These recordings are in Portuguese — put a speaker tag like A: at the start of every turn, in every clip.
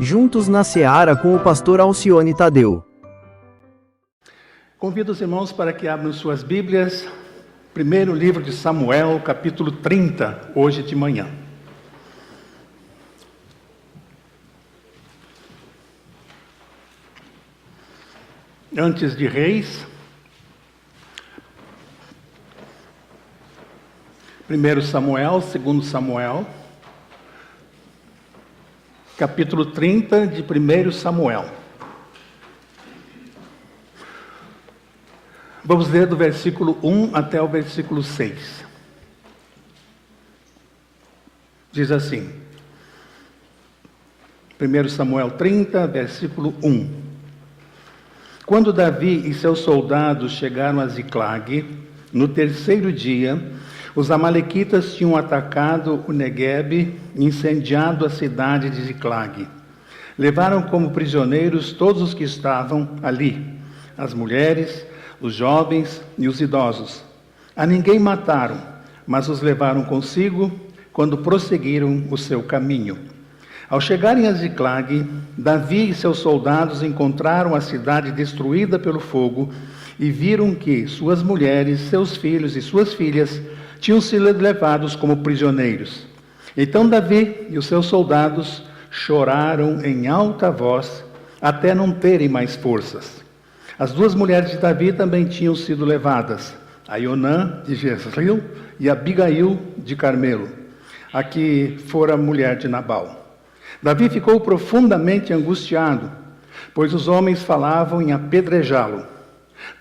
A: juntos na seara com o pastor Alcione Tadeu.
B: Convido os irmãos para que abram suas Bíblias, primeiro livro de Samuel, capítulo 30, hoje de manhã. Antes de Reis, 1 Samuel, 2 Samuel, capítulo 30 de 1 Samuel. Vamos ler do versículo 1 até o versículo 6. Diz assim, 1 Samuel 30, versículo 1. Quando Davi e seus soldados chegaram a Ziclag, no terceiro dia, os amalequitas tinham atacado o Neguebe e incendiado a cidade de Ziclag. Levaram como prisioneiros todos os que estavam ali, as mulheres, os jovens e os idosos. A ninguém mataram, mas os levaram consigo quando prosseguiram o seu caminho. Ao chegarem a Ziclag, Davi e seus soldados encontraram a cidade destruída pelo fogo e viram que suas mulheres, seus filhos e suas filhas tinham sido levados como prisioneiros. Então Davi e os seus soldados choraram em alta voz até não terem mais forças. As duas mulheres de Davi também tinham sido levadas, Aionã de Jezreel e Abigail de Carmelo, a que fora mulher de Nabal. Davi ficou profundamente angustiado, pois os homens falavam em apedrejá-lo.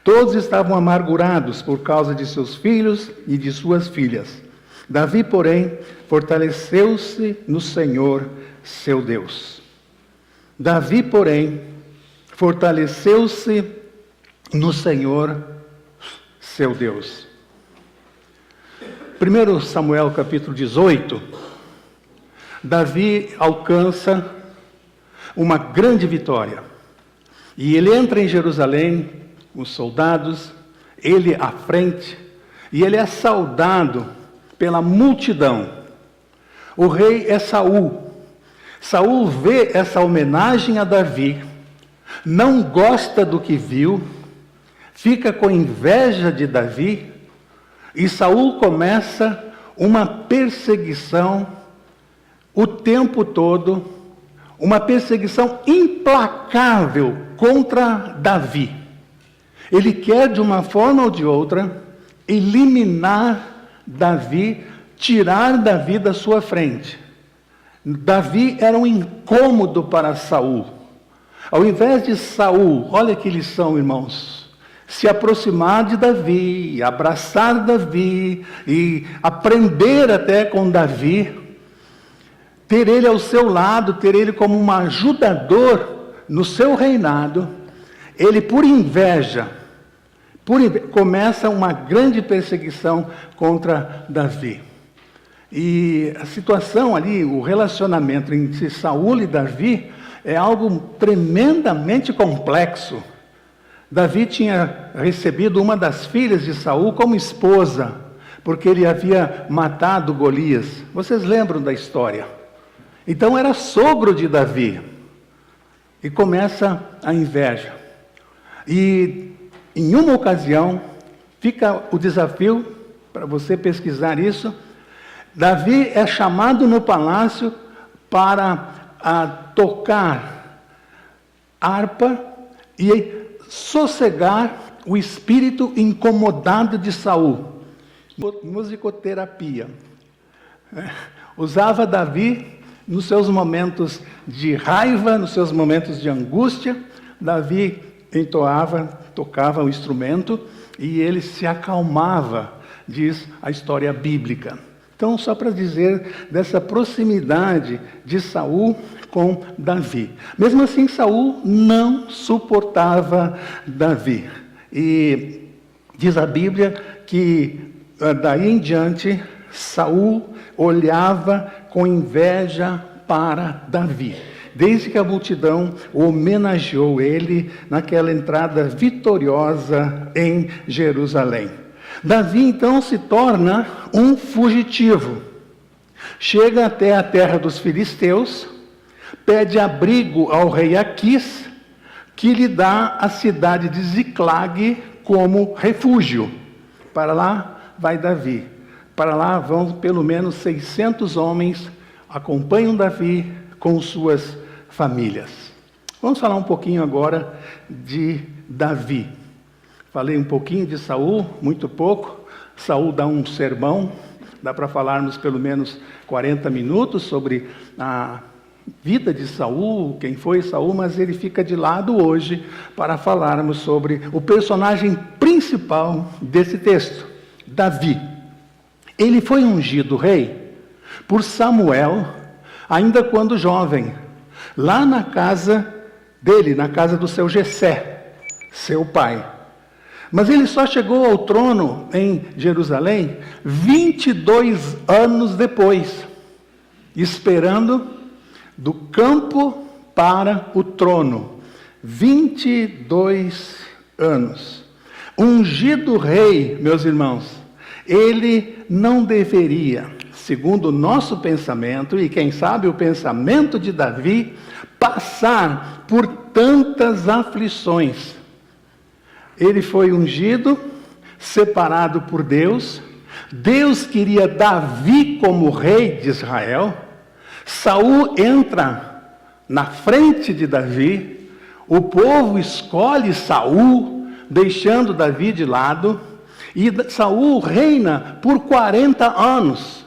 B: Todos estavam amargurados por causa de seus filhos e de suas filhas. Davi, porém, fortaleceu-se no Senhor, seu Deus. Davi, porém, fortaleceu-se no Senhor, seu Deus. 1 Samuel capítulo 18, Davi alcança uma grande vitória. E ele entra em Jerusalém, os soldados, ele à frente, e ele é saudado pela multidão. O rei é Saul. Saul vê essa homenagem a Davi, não gosta do que viu, fica com inveja de Davi, e Saul começa uma perseguição o tempo todo, uma perseguição implacável contra Davi. Ele quer, de uma forma ou de outra, eliminar Davi, tirar Davi da sua frente. Davi era um incômodo para Saul. Ao invés de Saul, olha que lição, irmãos, se aproximar de Davi, abraçar Davi e aprender até com Davi, ter ele ao seu lado, ter ele como um ajudador no seu reinado, ele, por inveja, começa uma grande perseguição contra Davi. E a situação ali, o relacionamento entre Saul e Davi, é algo tremendamente complexo. Davi tinha recebido uma das filhas de Saul como esposa, porque ele havia matado Golias. Vocês lembram da história? Então era sogro de Davi. E começa a inveja. E em uma ocasião, fica o desafio para você pesquisar isso. Davi é chamado no palácio para tocar harpa e sossegar o espírito incomodado de Saul. Musicoterapia. Usava Davi nos seus momentos de raiva, nos seus momentos de angústia. Davi tocava o instrumento e ele se acalmava, diz a história bíblica. Então, só para dizer dessa proximidade de Saul com Davi. Mesmo assim, Saul não suportava Davi. E diz a Bíblia que daí em diante, Saul olhava com inveja para Davi, desde que a multidão homenageou ele naquela entrada vitoriosa em Jerusalém. Davi então se torna um fugitivo. Chega até a terra dos filisteus, pede abrigo ao rei Aquis, que lhe dá a cidade de Ziclag como refúgio. Para lá vai Davi. Para lá vão pelo menos 600 homens, acompanham Davi com suas famílias. Vamos falar um pouquinho agora de Davi. Falei um pouquinho de Saul, muito pouco. Saul dá um sermão, dá para falarmos pelo menos 40 minutos sobre a vida de Saul, quem foi Saul, mas ele fica de lado hoje para falarmos sobre o personagem principal desse texto, Davi. Ele foi ungido rei por Samuel, ainda quando jovem, lá na casa dele, na casa do seu Jessé, seu pai. Mas ele só chegou ao trono em Jerusalém 22 anos depois, esperando do campo para o trono. 22 anos. Ungido rei, meus irmãos, ele não deveria, segundo o nosso pensamento, e quem sabe o pensamento de Davi, passar por tantas aflições. Ele foi ungido, separado por Deus. Deus queria Davi como rei de Israel. Saul entra na frente de Davi. O povo escolhe Saul, deixando Davi de lado. E Saul reina por 40 anos.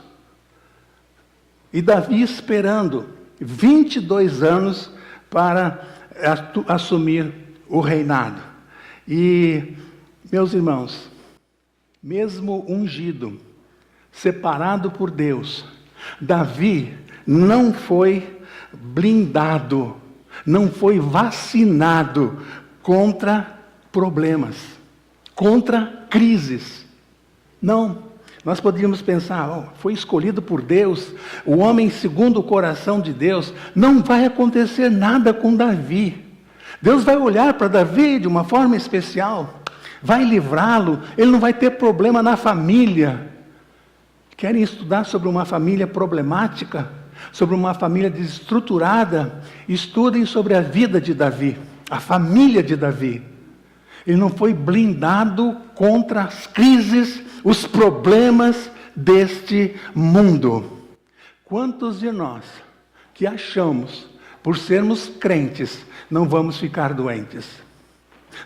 B: E Davi esperando 22 anos para assumir o reinado. E, meus irmãos, mesmo ungido, separado por Deus, Davi não foi blindado, não foi vacinado contra problemas, contra crises. Não, nós poderíamos pensar, foi escolhido por Deus, o homem segundo o coração de Deus, não vai acontecer nada com Davi. Deus vai olhar para Davi de uma forma especial, vai livrá-lo, ele não vai ter problema na família. Querem estudar sobre uma família problemática, sobre uma família desestruturada? Estudem sobre a vida de Davi, a família de Davi. Ele não foi blindado contra as crises, os problemas deste mundo. Quantos de nós que achamos, por sermos crentes, não vamos ficar doentes?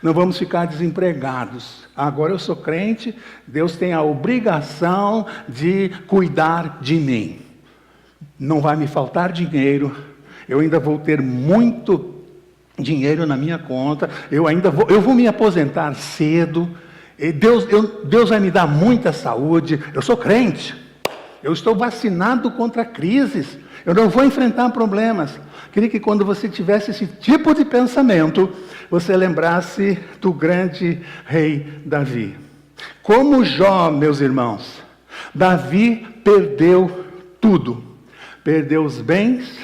B: Não vamos ficar desempregados. Agora eu sou crente, Deus tem a obrigação de cuidar de mim. Não vai me faltar dinheiro, eu ainda vou ter muito dinheiro na minha conta, eu vou me aposentar cedo, e Deus vai me dar muita saúde, eu sou crente, eu estou vacinado contra crises, eu não vou enfrentar problemas. Queria que quando você tivesse esse tipo de pensamento, você lembrasse do grande rei Davi. Como Jó, meus irmãos, Davi perdeu tudo. Perdeu os bens,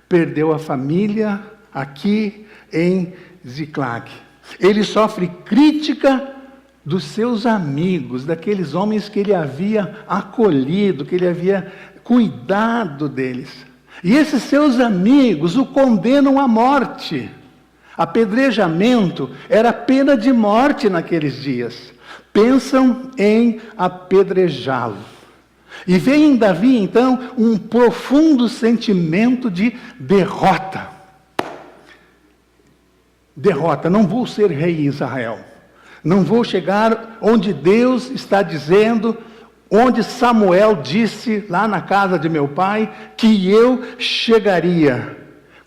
B: perdeu a família aqui em Ziclag. Ele sofre crítica dos seus amigos, daqueles homens que ele havia acolhido, que ele havia cuidado deles. E esses seus amigos o condenam à morte. Apedrejamento era pena de morte naqueles dias. Pensam em apedrejá-lo. E vem em Davi, então, um profundo sentimento de derrota. Derrota, não vou ser rei em Israel. Não vou chegar onde Deus está dizendo, onde Samuel disse lá na casa de meu pai, que eu chegaria.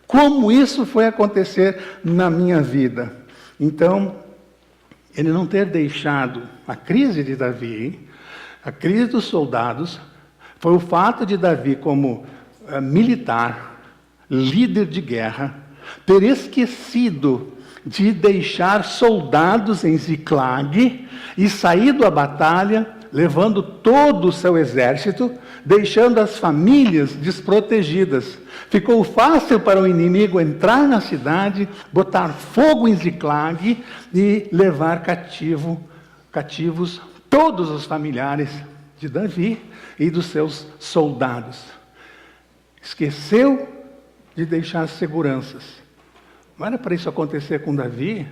B: Como isso foi acontecer na minha vida? Então, ele não ter deixado a crise de Davi, a crise dos soldados, foi o fato de Davi, como militar, líder de guerra, ter esquecido de deixar soldados em Ziclag e saído à batalha, levando todo o seu exército, deixando as famílias desprotegidas. Ficou fácil para o inimigo entrar na cidade, botar fogo em Ziclag e levar cativos todos os familiares de Davi e dos seus soldados. Esqueceu de deixar seguranças. Não era para isso acontecer com Davi?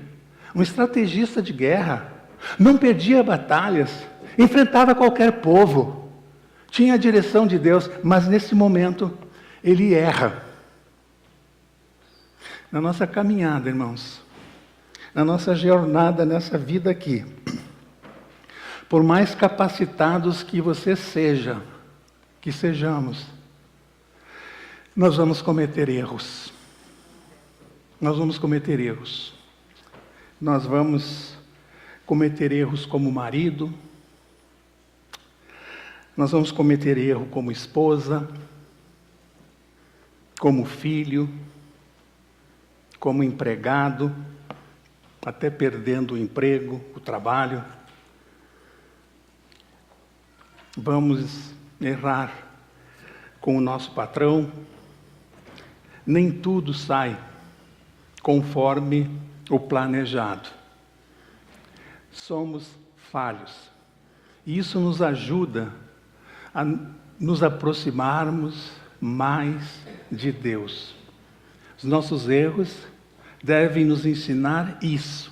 B: Um estrategista de guerra, não perdia batalhas, enfrentava qualquer povo, tinha a direção de Deus, mas nesse momento ele erra. Na nossa caminhada, irmãos, na nossa jornada nessa vida aqui, por mais capacitados que você seja, que sejamos, nós vamos cometer erros. Nós vamos cometer erros. Nós vamos cometer erros como marido, nós vamos cometer erro como esposa, como filho, como empregado, até perdendo o emprego, o trabalho. Vamos errar com o nosso patrão. Nem tudo sai conforme o planejado. Somos falhos. E isso nos ajuda a nos aproximarmos mais de Deus. Os nossos erros devem nos ensinar isso,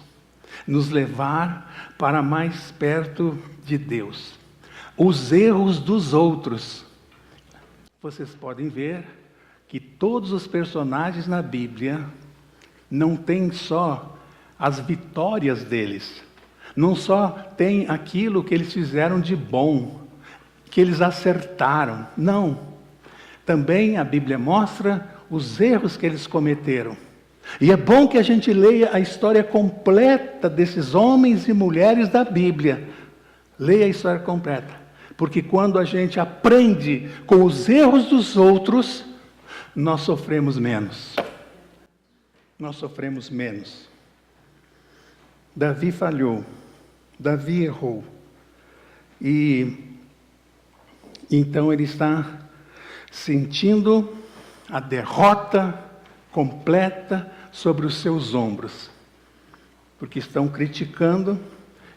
B: nos levar para mais perto de Deus. Os erros dos outros. Vocês podem ver que todos os personagens na Bíblia não têm só as vitórias deles, não só tem aquilo que eles fizeram de bom, que eles acertaram. Não. Também a Bíblia mostra os erros que eles cometeram. E é bom que a gente leia a história completa desses homens e mulheres da Bíblia. Leia a história completa. Porque quando a gente aprende com os erros dos outros, nós sofremos menos. Nós sofremos menos. Davi falhou. Davi errou. E então ele está sentindo a derrota completa sobre os seus ombros. Porque estão criticando,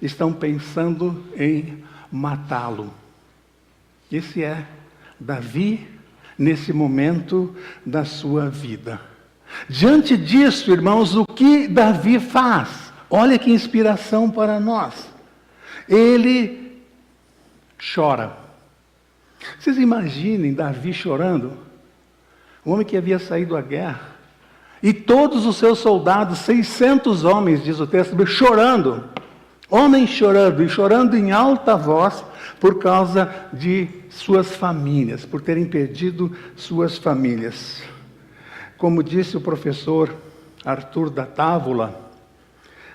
B: estão pensando em matá-lo. Esse é Davi nesse momento da sua vida. Diante disso, irmãos, o que Davi faz? Olha que inspiração para nós. Ele chora. Vocês imaginem Davi chorando? O homem que havia saído à guerra. E todos os seus soldados, 600 homens, diz o texto, chorando. Homens chorando, e chorando em alta voz, por causa de suas famílias, por terem perdido suas famílias. Como disse o professor Arthur da Távola,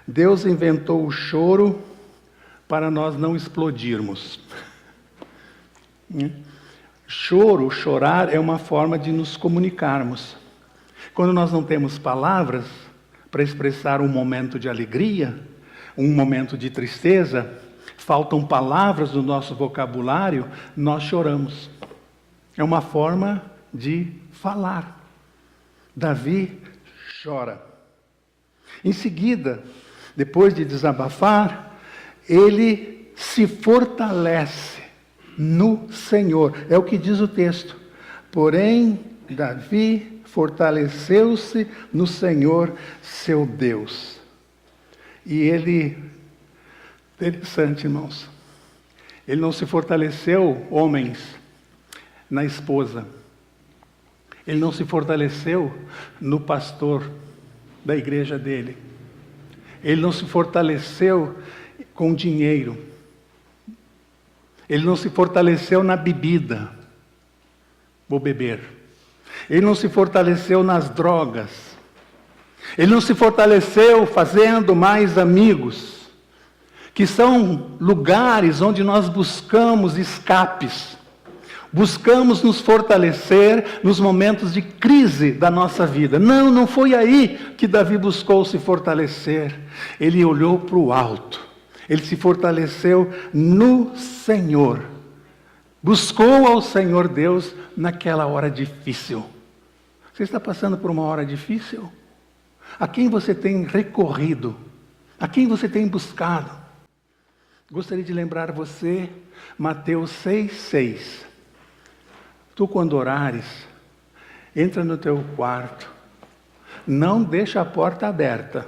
B: Deus inventou o choro para nós não explodirmos. Chorar é uma forma de nos comunicarmos. Quando nós não temos palavras para expressar um momento de alegria, um momento de tristeza, faltam palavras no nosso vocabulário, nós choramos. É uma forma de falar. Davi chora. Em seguida, depois de desabafar, ele se fortalece no Senhor. É o que diz o texto. Porém, Davi fortaleceu-se no Senhor, seu Deus. E ele, interessante, irmãos, ele não se fortaleceu, homens, na esposa. Ele não se fortaleceu no pastor da igreja dele. Ele não se fortaleceu com dinheiro. Ele não se fortaleceu na bebida. Vou beber. Ele não se fortaleceu nas drogas. Ele não se fortaleceu fazendo mais amigos, que são lugares onde nós buscamos escapes. Buscamos nos fortalecer nos momentos de crise da nossa vida. Não, não foi aí que Davi buscou se fortalecer. Ele olhou para o alto. Ele se fortaleceu no Senhor. Buscou ao Senhor Deus naquela hora difícil. Você está passando por uma hora difícil? A quem você tem recorrido? A quem você tem buscado? Gostaria de lembrar você, Mateus 6,6. Tu, quando orares, entra no teu quarto, não deixa a porta aberta,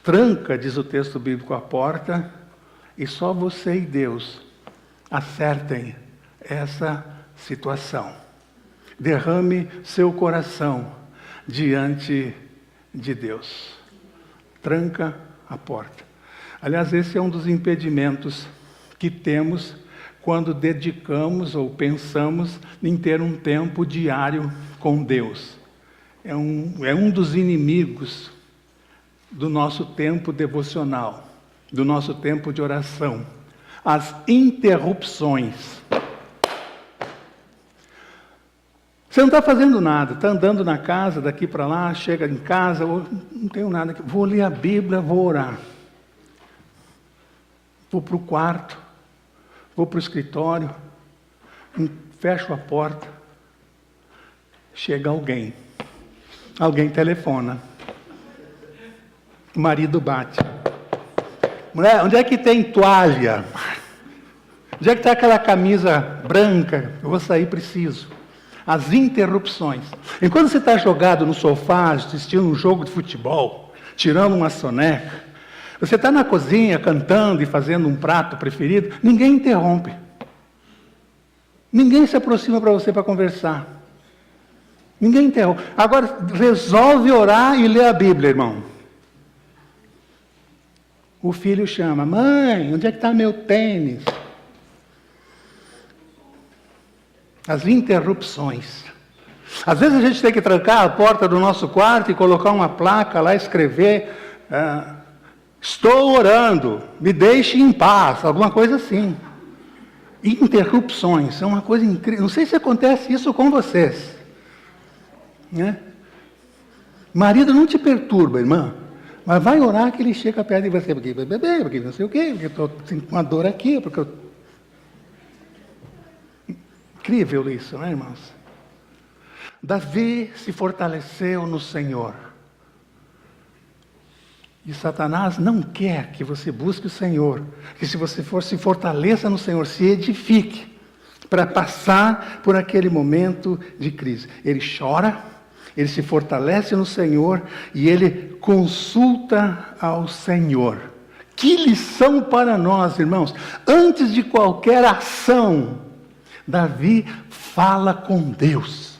B: tranca, diz o texto bíblico, a porta, e só você e Deus acertem essa situação. Derrame seu coração diante de Deus. Tranca a porta. Aliás, esse é um dos impedimentos que temos quando dedicamos ou pensamos em ter um tempo diário com Deus. É um dos inimigos do nosso tempo devocional, do nosso tempo de oração. As interrupções. Você não está fazendo nada, está andando na casa, daqui para lá, chega em casa, não tenho nada aqui, vou ler a Bíblia, vou orar. Vou para o quarto, vou para o escritório, fecho a porta, chega alguém telefona, o marido bate. Mulher, onde é que tem toalha? Onde é que está aquela camisa branca? Eu vou sair, preciso. As interrupções. Enquanto você está jogado no sofá, assistindo um jogo de futebol, tirando uma soneca, você está na cozinha cantando e fazendo um prato preferido, ninguém interrompe. Ninguém se aproxima para você para conversar. Ninguém interrompe. Agora, resolve orar e ler a Bíblia, irmão. O filho chama, mãe, onde é que está meu tênis? As interrupções. Às vezes a gente tem que trancar a porta do nosso quarto e colocar uma placa lá, escrever, estou orando, me deixe em paz, alguma coisa assim. Interrupções, é uma coisa incrível. Não sei se acontece isso com vocês. Né? Marido não te perturba, irmã, mas vai orar que ele chega perto de você, porque vai beber, porque não sei o quê, porque eu estou com uma dor aqui, porque eu... Incrível isso, né, irmãos? Davi se fortaleceu no Senhor. E Satanás não quer que você busque o Senhor, que se você se fortaleça no Senhor, se edifique, para passar por aquele momento de crise. Ele chora, ele se fortalece no Senhor e ele consulta ao Senhor. Que lição para nós, irmãos! Antes de qualquer ação, Davi fala com Deus.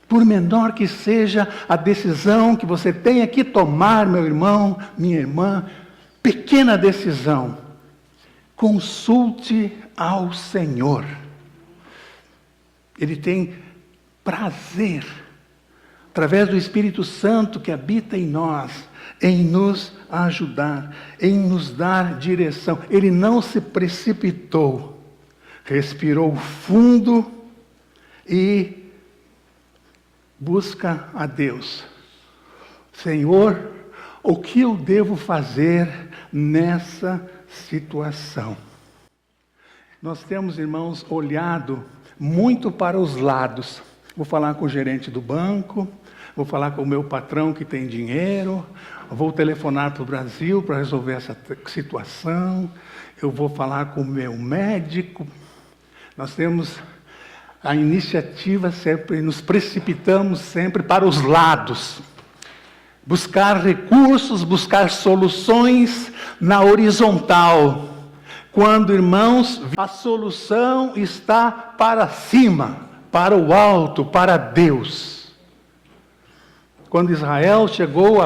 B: Por menor que seja a decisão que você tenha que tomar, meu irmão, minha irmã, pequena decisão, consulte ao Senhor. Ele tem prazer, através do Espírito Santo que habita em nós, em nos ajudar, em nos dar direção. Ele não se precipitou. Respirou fundo e busca a Deus. Senhor, o que eu devo fazer nessa situação? Nós temos, irmãos, olhado muito para os lados. Vou falar com o gerente do banco, vou falar com o meu patrão que tem dinheiro, vou telefonar para o Brasil para resolver essa situação, eu vou falar com o meu médico. Nós temos a iniciativa sempre, nos precipitamos sempre para os lados. Buscar recursos, buscar soluções na horizontal. Quando, irmãos, a solução está para cima, para o alto, para Deus. Quando Israel chegou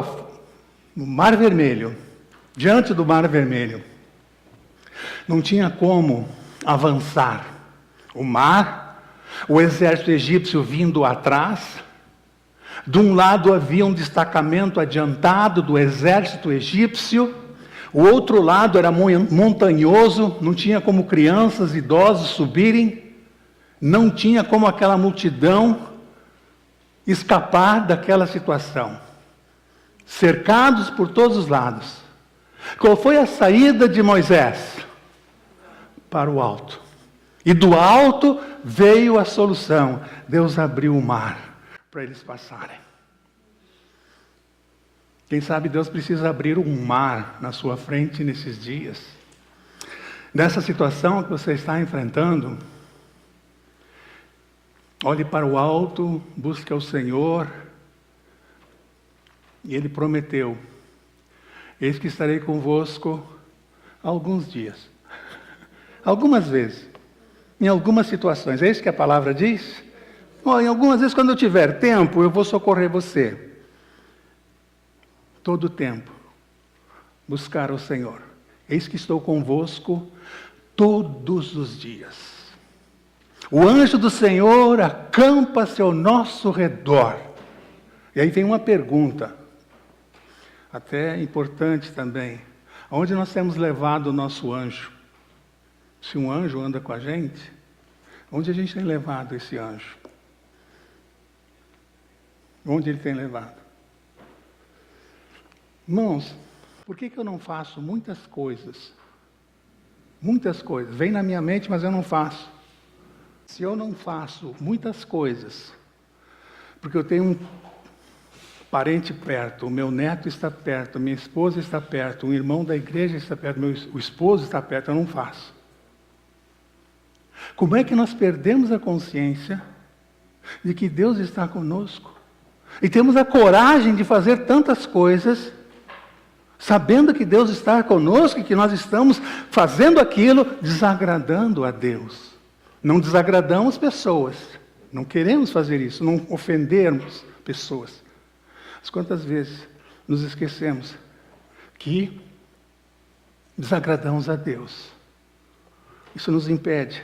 B: no Mar Vermelho, diante do Mar Vermelho, não tinha como avançar. O mar, o exército egípcio vindo atrás. De um lado havia um destacamento adiantado do exército egípcio. O outro lado era montanhoso, não tinha como crianças, idosos subirem. Não tinha como aquela multidão escapar daquela situação. Cercados por todos os lados. Qual foi a saída de Moisés? Para o alto. E do alto veio a solução. Deus abriu o mar para eles passarem. Quem sabe Deus precisa abrir um mar na sua frente nesses dias. Nessa situação que você está enfrentando, Olhe para o alto, busque ao Senhor. E Ele prometeu: eis que estarei convosco alguns dias. Algumas vezes. Em algumas situações. É isso que a palavra diz? Em algumas vezes, quando eu tiver tempo, eu vou socorrer você. Todo o tempo. Buscar ao Senhor. Eis que estou convosco todos os dias. O anjo do Senhor acampa-se ao nosso redor. E aí vem uma pergunta, até importante também. Aonde nós temos levado o nosso anjo? Se um anjo anda com a gente, onde a gente tem levado esse anjo? Onde ele tem levado? Irmãos, por que eu não faço muitas coisas? Muitas coisas. Vem na minha mente, mas eu não faço. Se eu não faço muitas coisas, porque eu tenho um parente perto, o meu neto está perto, minha esposa está perto, um irmão da igreja está perto, o esposo está perto, eu não faço. Como é que nós perdemos a consciência de que Deus está conosco? E temos a coragem de fazer tantas coisas, sabendo que Deus está conosco e que nós estamos fazendo aquilo desagradando a Deus. Não desagradamos pessoas, não queremos fazer isso, não ofendermos pessoas. Mas quantas vezes nos esquecemos que desagradamos a Deus? Isso nos impede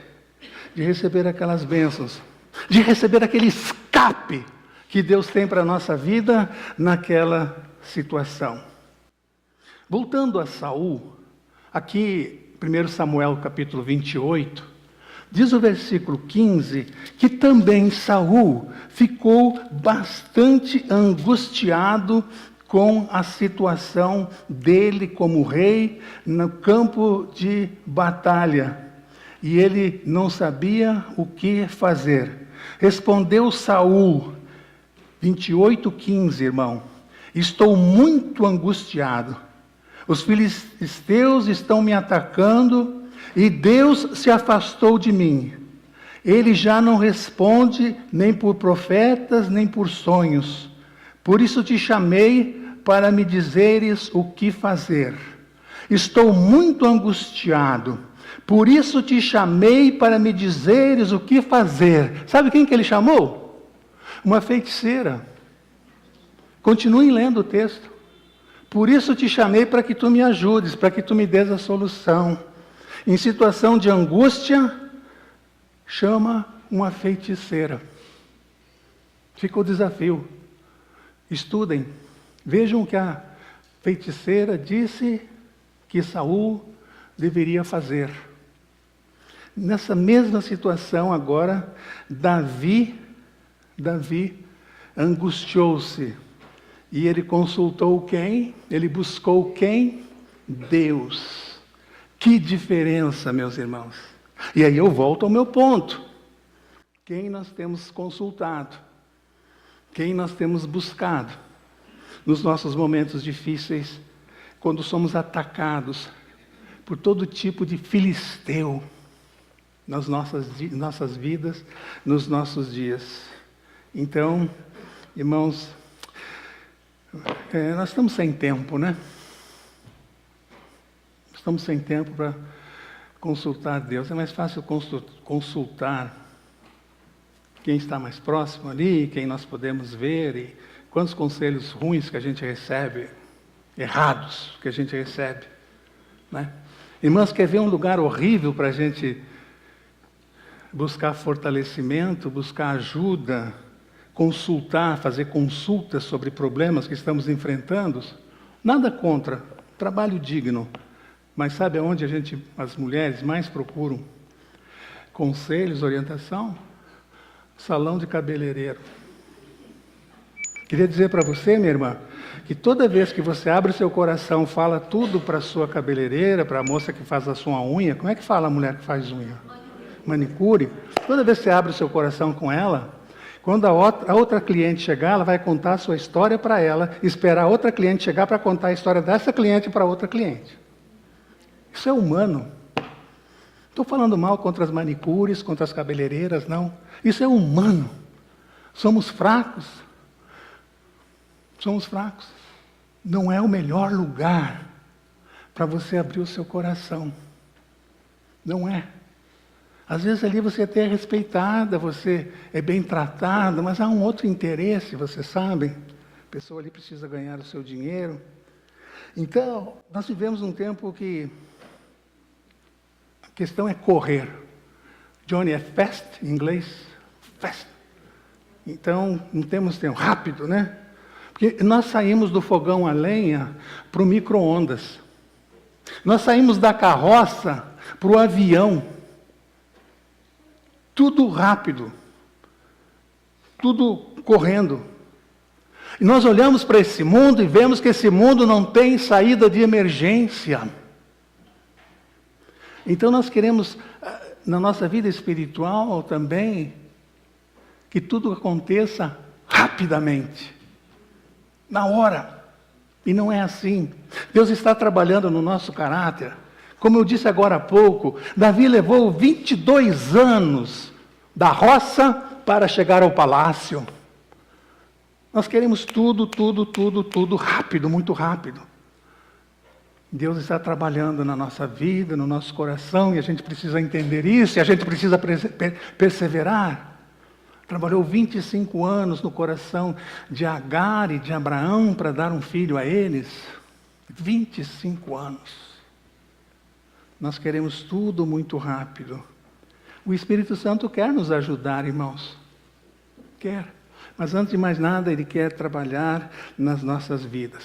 B: de receber aquelas bênçãos, de receber aquele escape que Deus tem para a nossa vida naquela situação. Voltando a Saul, aqui, 1 Samuel capítulo 28, diz o versículo 15, que também Saul ficou bastante angustiado com a situação dele como rei no campo de batalha. E ele não sabia o que fazer. Respondeu Saul, 28:15, irmão: estou muito angustiado. Os filisteus estão me atacando e Deus se afastou de mim. Ele já não responde nem por profetas, nem por sonhos. Por isso te chamei para me dizeres o que fazer. Estou muito angustiado. Por isso te chamei para me dizeres o que fazer. Sabe quem que ele chamou? Uma feiticeira. Continuem lendo o texto. Por isso te chamei para que tu me ajudes, para que tu me des a solução. Em situação de angústia, chama uma feiticeira. Fica o desafio. Estudem. Vejam o que a feiticeira disse que Saul deveria fazer. Nessa mesma situação agora, Davi angustiou-se. E ele consultou quem? Ele buscou quem? Deus. Que diferença, meus irmãos. E aí eu volto ao meu ponto. Quem nós temos consultado? Quem nós temos buscado? Nos nossos momentos difíceis, quando somos atacados por todo tipo de filisteu nas nossas vidas, nos nossos dias. Então, irmãos, nós estamos sem tempo, né? Estamos sem tempo para consultar Deus. É mais fácil consultar quem está mais próximo ali, quem nós podemos ver, e quantos conselhos ruins que a gente recebe, errados que a gente recebe, né? Irmãos, quer ver um lugar horrível para a gente buscar fortalecimento, buscar ajuda, consultar, fazer consultas sobre problemas que estamos enfrentando? Nada contra, trabalho digno. Mas sabe aonde as mulheres mais procuram conselhos, orientação? Salão de cabeleireiro. Queria dizer para você, minha irmã, que toda vez que você abre o seu coração, fala tudo para a sua cabeleireira, para a moça que faz a sua unha, como é que fala a mulher que faz unha? Manicure. Toda vez que você abre o seu coração com ela, quando a outra cliente chegar, ela vai contar a sua história para ela, esperar a outra cliente chegar para contar a história dessa cliente para outra cliente. Isso é humano. Estou falando mal contra as manicures, contra as cabeleireiras, não. Isso é humano. Somos fracos. Somos fracos. Não é o melhor lugar para você abrir o seu coração. Não é. Às vezes ali você até é respeitada, você é bem tratada, mas há um outro interesse, você sabe? A pessoa ali precisa ganhar o seu dinheiro. Então, nós vivemos um tempo que a questão é correr. Johnny é fast em inglês? Fast. Então, não temos tempo. Rápido, né? Porque nós saímos do fogão a lenha para o micro-ondas. Nós saímos da carroça para o avião. Tudo rápido. Tudo correndo. E nós olhamos para esse mundo e vemos que esse mundo não tem saída de emergência. Então nós queremos, na nossa vida espiritual também, que tudo aconteça rapidamente, na hora. E não é assim. Deus está trabalhando no nosso caráter. Como eu disse agora há pouco, Davi levou 22 anos da roça para chegar ao palácio. Nós queremos tudo rápido, muito rápido. Deus está trabalhando na nossa vida, no nosso coração, e a gente precisa entender isso, e a gente precisa perseverar. Trabalhou 25 anos no coração de Agar e de Abraão para dar um filho a eles. 25 anos. Nós queremos tudo muito rápido. O Espírito Santo quer nos ajudar, irmãos. Quer. Mas antes de mais nada, Ele quer trabalhar nas nossas vidas.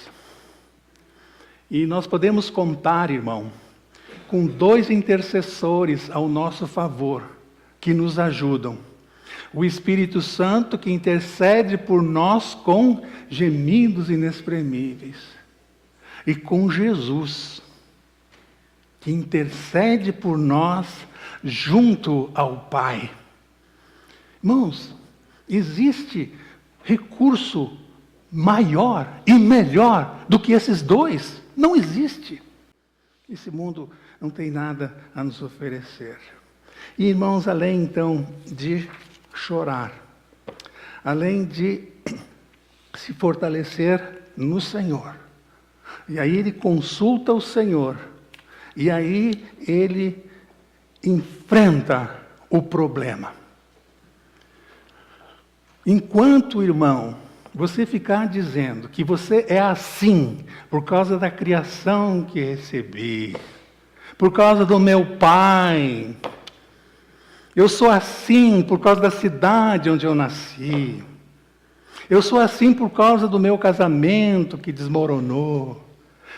B: E nós podemos contar, irmão, com 2 intercessores ao nosso favor, que nos ajudam. O Espírito Santo que intercede por nós com gemidos inexprimíveis. E com Jesus, que intercede por nós junto ao Pai. Irmãos, existe recurso maior e melhor do que esses 2? Não existe. Esse mundo não tem nada a nos oferecer. E, irmãos, além então de chorar, além de se fortalecer no Senhor, e aí ele consulta o Senhor, e aí ele enfrenta o problema. Enquanto, irmão, você ficar dizendo que você é assim por causa da criação que recebi, por causa do meu pai, eu sou assim por causa da cidade onde eu nasci, eu sou assim por causa do meu casamento que desmoronou,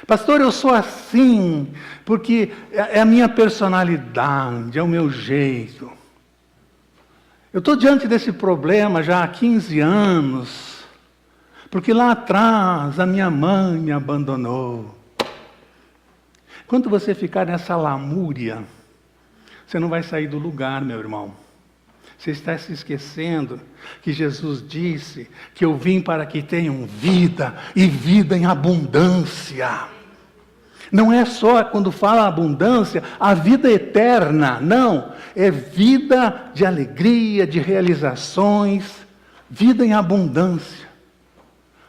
B: pastor, eu sou assim porque é a minha personalidade, é o meu jeito. Eu estou diante desse problema já há 15 anos, porque lá atrás a minha mãe me abandonou. Quando você ficar nessa lamúria, você não vai sair do lugar, meu irmão. Você está se esquecendo que Jesus disse que eu vim para que tenham vida e vida em abundância. Não é só, quando fala abundância, a vida eterna, não. É vida de alegria, de realizações, vida em abundância.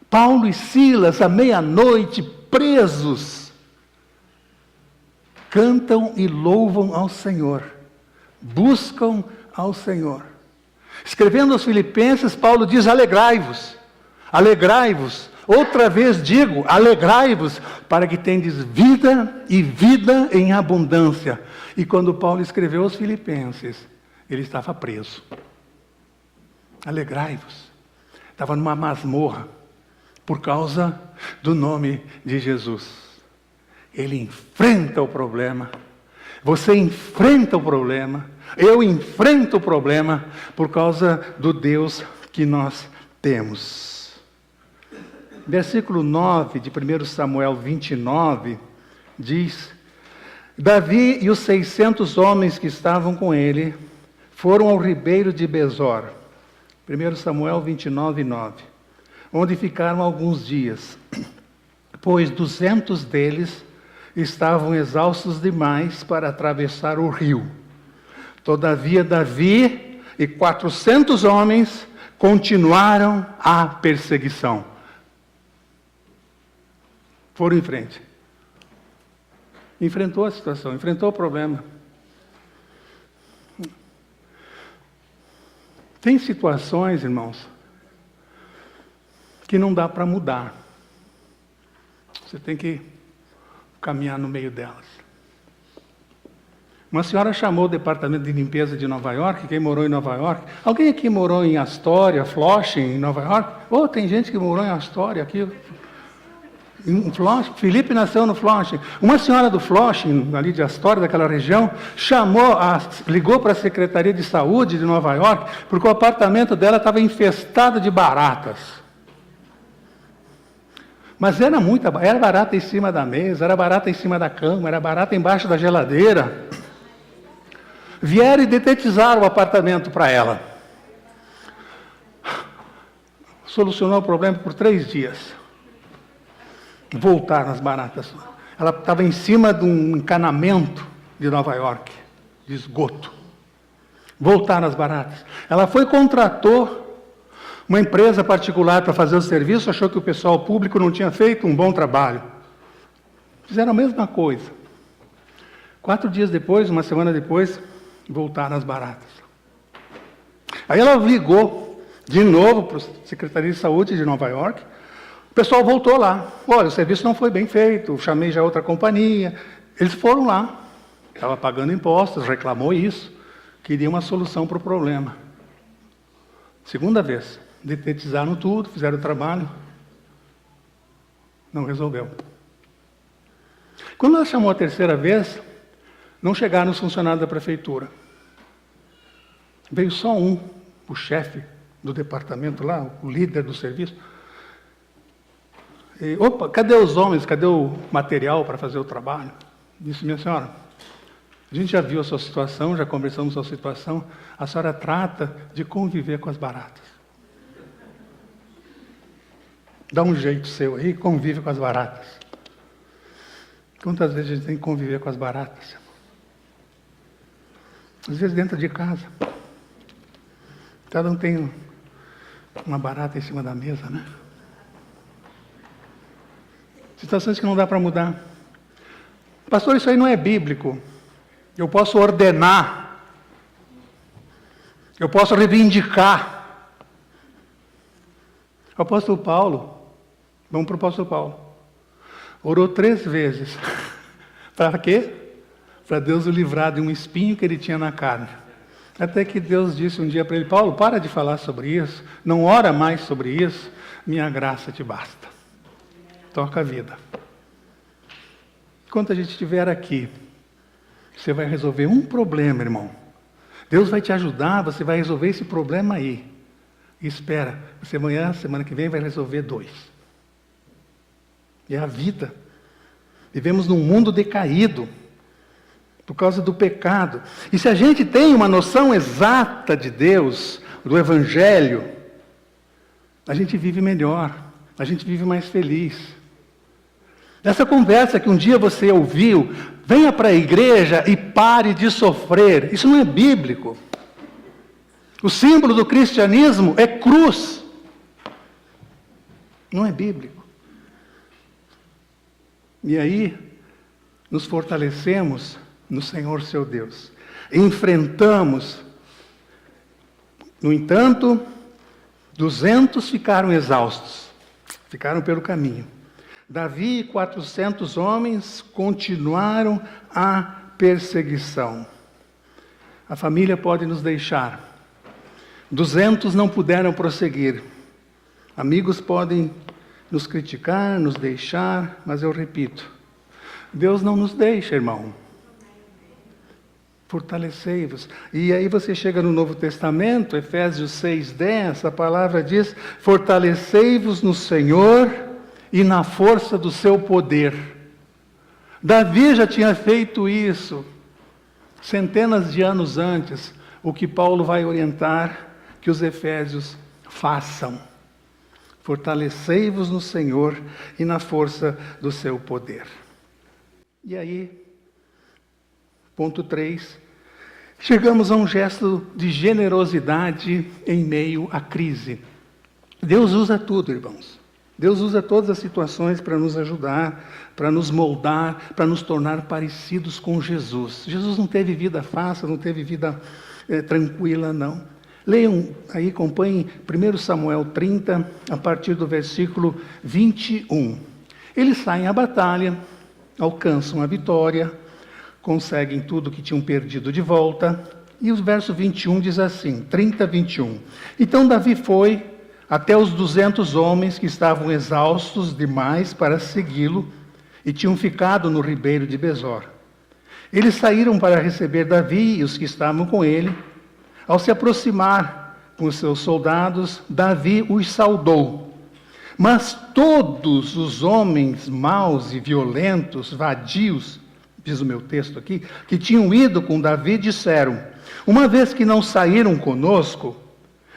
B: Paulo e Silas, à meia-noite, presos, cantam e louvam ao Senhor, buscam ao Senhor. Escrevendo aos Filipenses, Paulo diz: alegrai-vos, alegrai-vos. Outra vez digo, alegrai-vos, para que tendes vida e vida em abundância. E quando Paulo escreveu aos Filipenses, ele estava preso. Alegrai-vos. Estava numa masmorra, por causa do nome de Jesus. Ele enfrenta o problema. Você enfrenta o problema. Eu enfrento o problema por causa do Deus que nós temos. Versículo 9 de 1 Samuel 29 diz: Davi e os 600 homens que estavam com ele foram ao ribeiro de Besor. 1 Samuel 29, 9. Onde ficaram alguns dias, pois 200 deles estavam exaustos demais para atravessar o rio. Todavia Davi e 400 homens continuaram a perseguição. Foram em frente. Enfrentou a situação, enfrentou o problema. Tem situações, irmãos, que não dá para mudar. Você tem que caminhar no meio delas. Uma senhora chamou o departamento de limpeza de Nova York, quem morou em Nova York. Alguém aqui morou em Astoria, Flushing, em Nova York? Oh, tem gente que morou em Astoria aqui. Em Flushing. Felipe nasceu no Flushing. Uma senhora do Flushing, ali de Astoria, daquela região, ligou para a Secretaria de Saúde de Nova York, porque o apartamento dela estava infestado de baratas. Mas era barata em cima da mesa, era barata em cima da cama, era barata embaixo da geladeira. Vieram e detetizaram o apartamento para ela. Solucionou o problema por 3 dias. Voltaram as baratas. Ela estava em cima de um encanamento de Nova York, de esgoto. Voltaram as baratas. Ela contratou uma empresa particular para fazer o serviço, achou que o pessoal público não tinha feito um bom trabalho. Fizeram a mesma coisa. 4 dias depois, uma semana depois, voltaram as baratas. Aí ela ligou de novo para a Secretaria de Saúde de Nova York. O pessoal voltou lá. Olha, o serviço não foi bem feito, chamei já outra companhia. Eles foram lá. Estava pagando impostos, reclamou isso. Queria uma solução para o problema. Segunda vez. Detetizaram tudo, fizeram o trabalho. Não resolveu. Quando ela chamou a terceira vez, não chegaram os funcionários da prefeitura. Veio só um, o chefe do departamento lá, o líder do serviço. E, opa, cadê os homens? Cadê o material para fazer o trabalho? Disse, minha senhora, a gente já viu a sua situação, já conversamos a sua situação, a senhora trata de conviver com as baratas. Dá um jeito seu aí, convive com as baratas. Quantas vezes a gente tem que conviver com as baratas? Às vezes dentro de casa. Cada um tem uma barata em cima da mesa, né? Situações que não dá para mudar. Pastor, isso aí não é bíblico. Eu posso ordenar. Eu posso reivindicar. O apóstolo Paulo, vamos para o apóstolo Paulo, orou 3 vezes. Para quê? Para Deus o livrar de um espinho que ele tinha na carne. Até que Deus disse um dia para ele, Paulo, para de falar sobre isso, não ora mais sobre isso, minha graça te basta. Toca a vida. Enquanto a gente estiver aqui, você vai resolver um problema, irmão. Deus vai te ajudar, você vai resolver esse problema aí. E espera, você amanhã, semana que vem, vai resolver 2. É a vida. Vivemos num mundo decaído, por causa do pecado. E se a gente tem uma noção exata de Deus, do Evangelho, a gente vive melhor, a gente vive mais feliz. Essa conversa que um dia você ouviu, venha para a igreja e pare de sofrer, isso não é bíblico. O símbolo do cristianismo é cruz. Não é bíblico. E aí, nos fortalecemos no Senhor seu Deus. Enfrentamos. No entanto, 200 ficaram exaustos. Ficaram pelo caminho. Davi e 400 homens continuaram a perseguição. A família pode nos deixar. 200 não puderam prosseguir. Amigos podem nos criticar, nos deixar, mas eu repito, Deus não nos deixa, irmão. Fortalecei-vos. E aí você chega no Novo Testamento, Efésios 6:10, a palavra diz, fortalecei-vos no Senhor e na força do seu poder. Davi já tinha feito isso, centenas de anos antes, o que Paulo vai orientar que os efésios façam. Fortalecei-vos no Senhor e na força do seu poder. E aí, ponto 3, Chegamos a um gesto de generosidade em meio à crise. Deus usa tudo, irmãos. Deus usa todas as situações para nos ajudar, para nos moldar, para nos tornar parecidos com Jesus. Jesus não teve vida fácil, não teve vida tranquila, não. Leiam aí, acompanhem 1 Samuel 30, a partir do versículo 21. Eles saem à batalha, alcançam a vitória, conseguem tudo que tinham perdido de volta. E o verso 21 diz assim, 30, 21. Então Davi foi até os 200 homens que estavam exaustos demais para segui-lo e tinham ficado no ribeiro de Besor. Eles saíram para receber Davi e os que estavam com ele. Ao se aproximar com os seus soldados, Davi os saudou. Mas todos os homens maus e violentos, vadios, diz o meu texto aqui, que tinham ido com Davi, disseram: uma vez que não saíram conosco,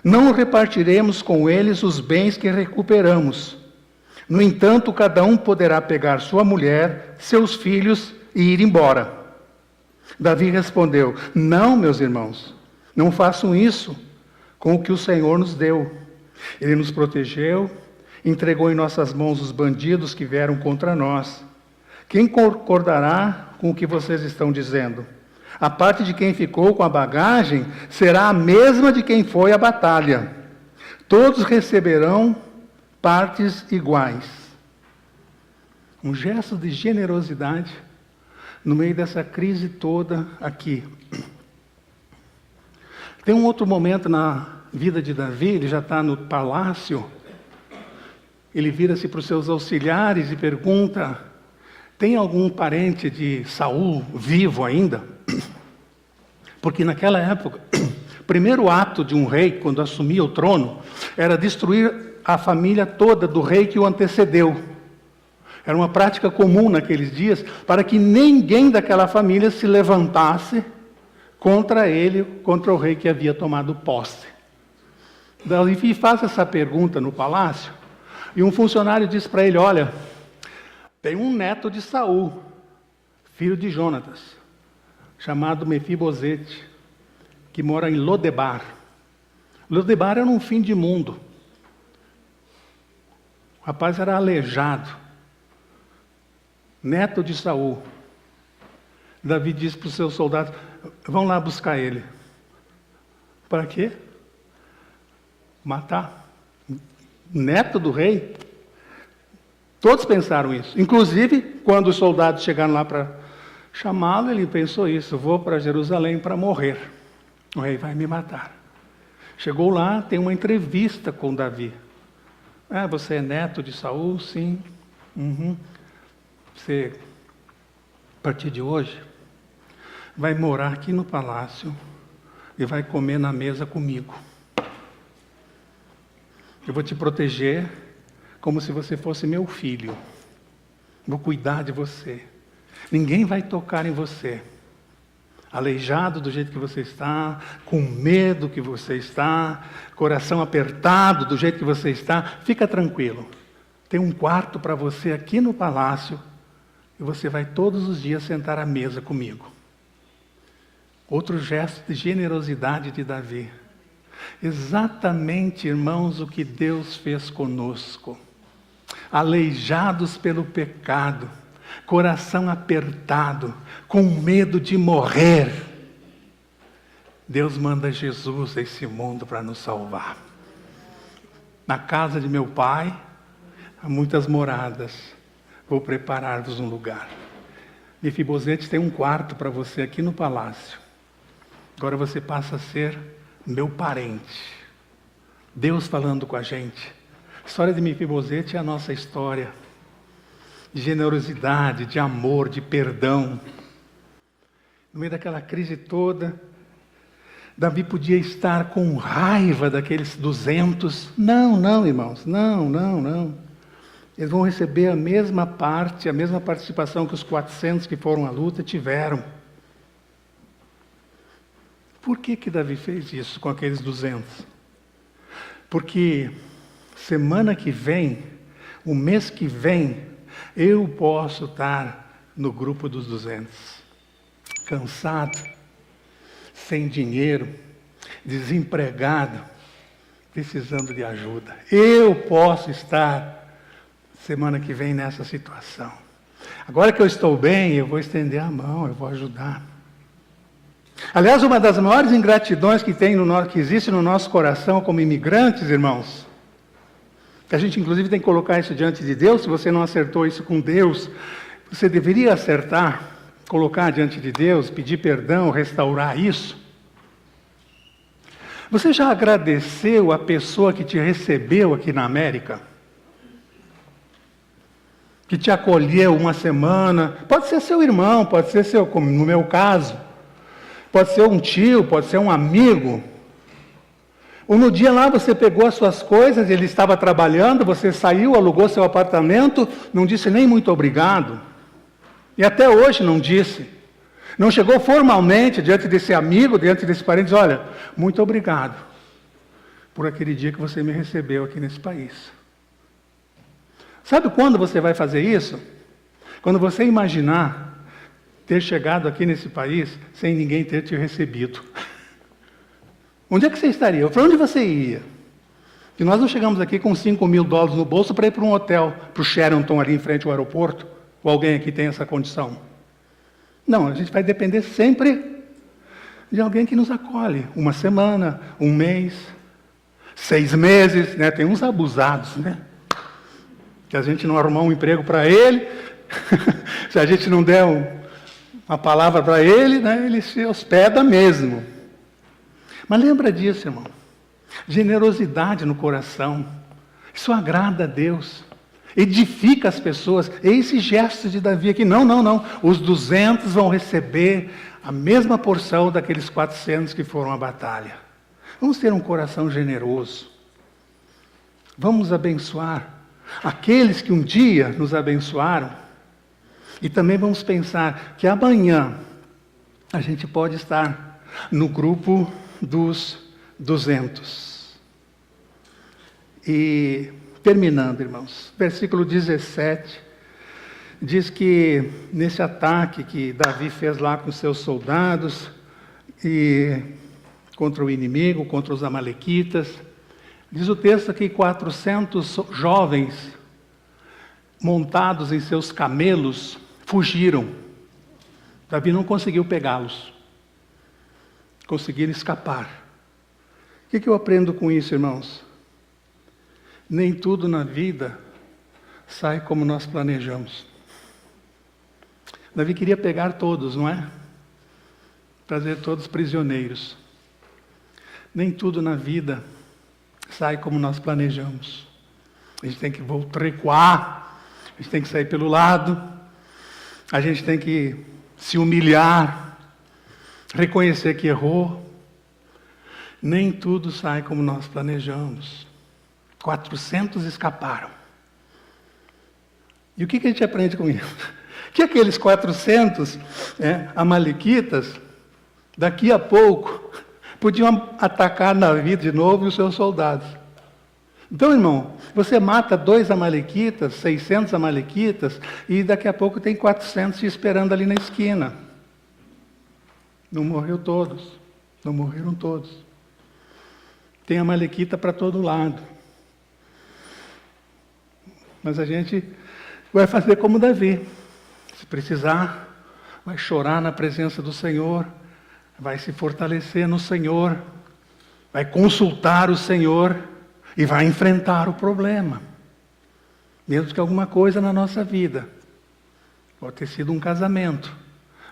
B: não repartiremos com eles os bens que recuperamos. No entanto, cada um poderá pegar sua mulher, seus filhos e ir embora. Davi respondeu: não, meus irmãos, não façam isso com o que o Senhor nos deu. Ele nos protegeu, entregou em nossas mãos os bandidos que vieram contra nós. Quem concordará com o que vocês estão dizendo? A parte de quem ficou com a bagagem será a mesma de quem foi à batalha. Todos receberão partes iguais. Um gesto de generosidade no meio dessa crise toda aqui. Tem um outro momento na vida de Davi, ele já está no palácio. Ele vira-se para os seus auxiliares e pergunta: tem algum parente de Saul vivo ainda? Porque naquela época, o primeiro ato de um rei, quando assumia o trono, era destruir a família toda do rei que o antecedeu. Era uma prática comum naqueles dias, para que ninguém daquela família se levantasse contra ele, contra o rei que havia tomado posse. Davi faz essa pergunta no palácio, e um funcionário diz para ele: olha, tem um neto de Saul, filho de Jonatas, chamado Mefibosete, que mora em Lodebar. Lodebar era um fim de mundo. O rapaz era aleijado, neto de Saul. Davi disse para os seus soldados: vão lá buscar ele. Para quê? Matar. Neto do rei. Todos pensaram isso. Inclusive, quando os soldados chegaram lá para chamá-lo, ele pensou isso: vou para Jerusalém para morrer. O rei vai me matar. Chegou lá, tem uma entrevista com Davi. Ah, você é neto de Saul? Sim. Você, a partir de hoje, vai morar aqui no palácio e vai comer na mesa comigo. Eu vou te proteger como se você fosse meu filho. Vou cuidar de você. Ninguém vai tocar em você. Aleijado do jeito que você está, com medo que você está, coração apertado do jeito que você está, fica tranquilo. Tem um quarto para você aqui no palácio e você vai todos os dias sentar à mesa comigo. Outro gesto de generosidade de Davi. Exatamente, irmãos, o que Deus fez conosco. Aleijados pelo pecado, coração apertado, com medo de morrer, Deus manda Jesus a esse mundo para nos salvar. Na casa de meu Pai há muitas moradas, vou preparar-vos um lugar. Mefibosete tem um quarto para você aqui no palácio. Agora você passa a ser meu parente. Deus falando com a gente. A história de Mefibosete é a nossa história. De generosidade, de amor, de perdão. No meio daquela crise toda, Davi podia estar com raiva daqueles 200. Não, irmãos, não. Eles vão receber a mesma parte, a mesma participação que os 400 que foram à luta tiveram. Por que Davi fez isso com aqueles 200? Porque semana que vem, o mês que vem, eu posso estar no grupo dos 200. Cansado, sem dinheiro, desempregado, precisando de ajuda. Eu posso estar semana que vem nessa situação. Agora que eu estou bem, eu vou estender a mão, eu vou ajudar. Aliás, uma das maiores ingratidões que existe no nosso coração como imigrantes, irmãos, que a gente inclusive tem que colocar isso diante de Deus. Se você não acertou isso com Deus, você deveria acertar, colocar diante de Deus, pedir perdão, restaurar isso. Você já agradeceu a pessoa que te recebeu aqui na América? Que te acolheu uma semana? Pode ser seu irmão, pode ser seu, como no meu caso, pode ser um tio, pode ser um amigo. Ou no dia lá você pegou as suas coisas, ele estava trabalhando, você saiu, alugou seu apartamento, não disse nem muito obrigado. E até hoje não disse. Não chegou formalmente diante desse amigo, diante desse parente, e disse, olha, muito obrigado por aquele dia que você me recebeu aqui nesse país. Sabe quando você vai fazer isso? Quando você imaginar ter chegado aqui nesse país sem ninguém ter te recebido. Onde é que você estaria? Para onde você ia? E nós não chegamos aqui com $5.000 no bolso para ir para um hotel, para o Sheraton ali em frente ao aeroporto, ou alguém aqui tem essa condição. Não, a gente vai depender sempre de alguém que nos acolhe. Uma semana, um mês, 6 meses, né? Tem uns abusados, né? Que a gente não arrumar um emprego para ele, se a gente não der uma palavra para ele, né? Ele se hospeda mesmo. Mas lembra disso, irmão. Generosidade no coração. Isso agrada a Deus. Edifica as pessoas. Esse gesto de Davi aqui. Não. Os 200 vão receber a mesma porção daqueles 400 que foram à batalha. Vamos ter um coração generoso. Vamos abençoar aqueles que um dia nos abençoaram. E também vamos pensar que amanhã a gente pode estar no grupo dos 200. E terminando, irmãos, versículo 17 diz que nesse ataque que Davi fez lá com seus soldados e contra o inimigo, contra os amalequitas, diz o texto que 400 jovens montados em seus camelos fugiram. Davi não conseguiu pegá-los. Conseguiram escapar. O que eu aprendo com isso, irmãos? Nem tudo na vida sai como nós planejamos. Davi queria pegar todos, não é? Trazer todos prisioneiros. Nem tudo na vida sai como nós planejamos. A gente tem que recuar, a gente tem que sair pelo lado, a gente tem que se humilhar, reconhecer que errou. Nem tudo sai como nós planejamos. 400 escaparam. E o que a gente aprende com isso? Que aqueles 400 amalequitas, daqui a pouco, podiam atacar Davi de novo e os seus soldados. Então, irmão, você mata 2 amalequitas, 600 amalequitas, e daqui a pouco tem 400 te esperando ali na esquina. Não morreu todos. Não morreram todos. Tem amalequita para todo lado. Mas a gente vai fazer como Davi. Se precisar, vai chorar na presença do Senhor, vai se fortalecer no Senhor, vai consultar o Senhor e vai enfrentar o problema. Mesmo que alguma coisa na nossa vida, pode ter sido um casamento,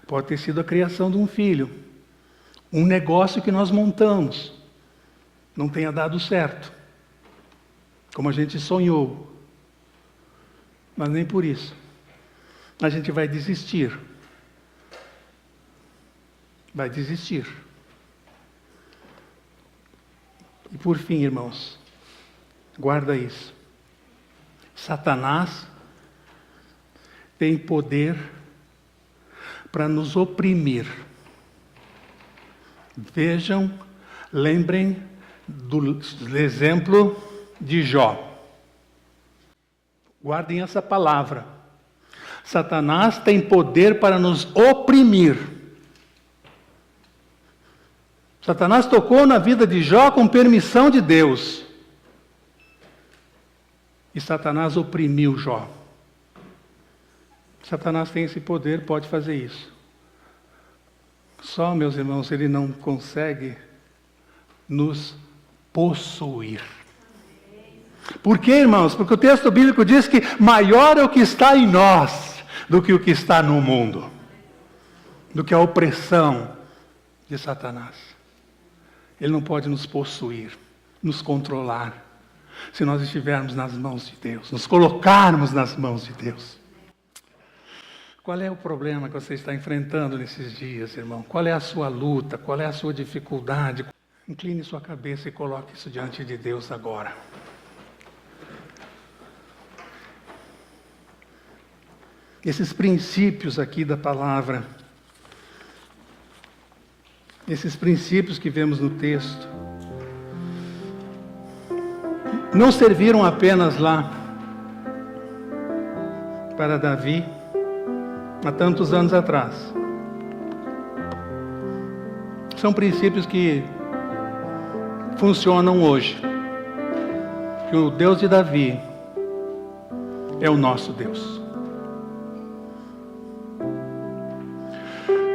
B: pode ter sido a criação de um filho, um negócio que nós montamos, não tenha dado certo, como a gente sonhou. Mas nem por isso a gente vai desistir. Vai desistir. E por fim, irmãos, guarda isso. Satanás tem poder para nos oprimir. Vejam, lembrem do exemplo de Jó. Guardem essa palavra. Satanás tem poder para nos oprimir. Satanás tocou na vida de Jó com permissão de Deus. E Satanás oprimiu Jó. Satanás tem esse poder, pode fazer isso. Só, meus irmãos, ele não consegue nos possuir. Por quê, irmãos? Porque o texto bíblico diz que maior é o que está em nós do que o que está no mundo, do que a opressão de Satanás. Ele não pode nos possuir, nos controlar, se nós estivermos nas mãos de Deus, nos colocarmos nas mãos de Deus. Qual é o problema que você está enfrentando nesses dias, irmão? Qual é a sua luta? Qual é a sua dificuldade? Incline sua cabeça e coloque isso diante de Deus agora. Esses princípios aqui da palavra, esses princípios que vemos no texto, não serviram apenas lá para Davi, há tantos anos atrás. São princípios que funcionam hoje. Que o Deus de Davi é o nosso Deus.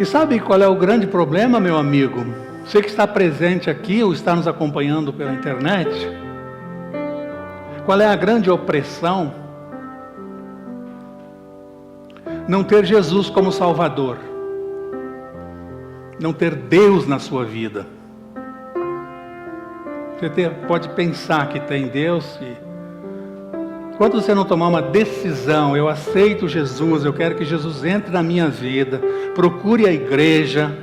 B: E sabe qual é o grande problema, meu amigo? Você que está presente aqui ou está nos acompanhando pela internet, qual é a grande opressão? Não ter Jesus como Salvador. Não ter Deus na sua vida. Você pode pensar que tem Deus e quando você não tomar uma decisão, eu aceito Jesus, eu quero que Jesus entre na minha vida, procure a igreja,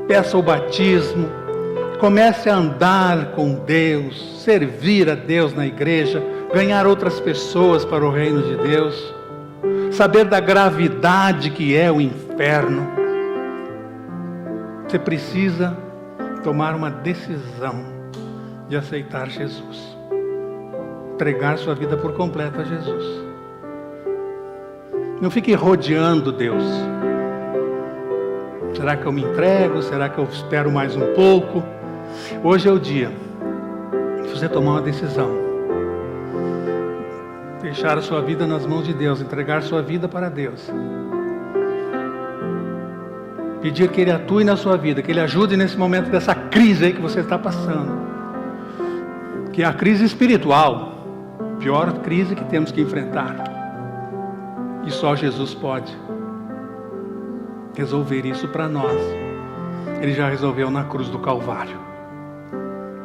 B: peça o batismo, comece a andar com Deus, servir a Deus na igreja, ganhar outras pessoas para o reino de Deus, saber da gravidade que é o inferno. Você precisa tomar uma decisão de aceitar Jesus. Entregar sua vida por completo a Jesus. Não fique rodeando Deus. Será que eu me entrego? Será que eu espero mais um pouco? Hoje é o dia de você tomar uma decisão. Deixar a sua vida nas mãos de Deus, entregar sua vida para Deus. Pedir que Ele atue na sua vida, que Ele ajude nesse momento dessa crise aí que você está passando. Que é a crise espiritual. Pior crise que temos que enfrentar. E só Jesus pode resolver isso para nós. Ele já resolveu na cruz do Calvário.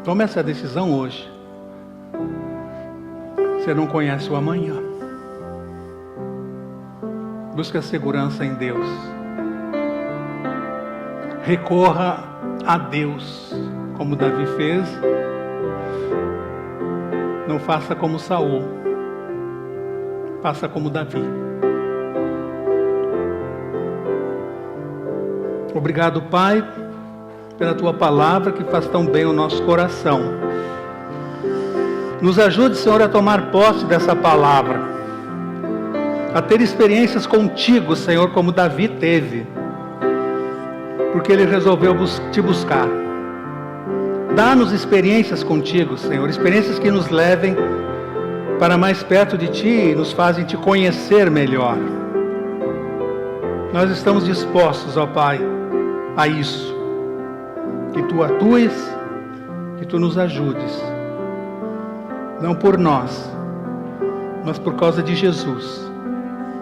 B: Tome essa decisão hoje. Você não conhece o amanhã. Busque a segurança em Deus. Recorra a Deus, como Davi fez. Não faça como Saul. Faça como Davi. Obrigado, Pai, pela Tua palavra que faz tão bem o nosso coração. Nos ajude, Senhor, a tomar posse dessa palavra. A ter experiências contigo, Senhor, como Davi teve. Porque ele resolveu te buscar. Dá-nos experiências contigo, Senhor, experiências que nos levem para mais perto de Ti e nos fazem Te conhecer melhor. Nós estamos dispostos, ó Pai, a isso. Que Tu atues, que Tu nos ajudes. Não por nós, mas por causa de Jesus.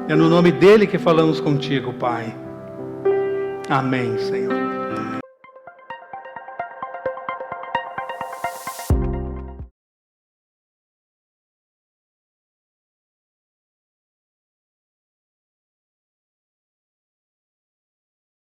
B: É no nome dEle que falamos contigo, Pai. Amém, Senhor.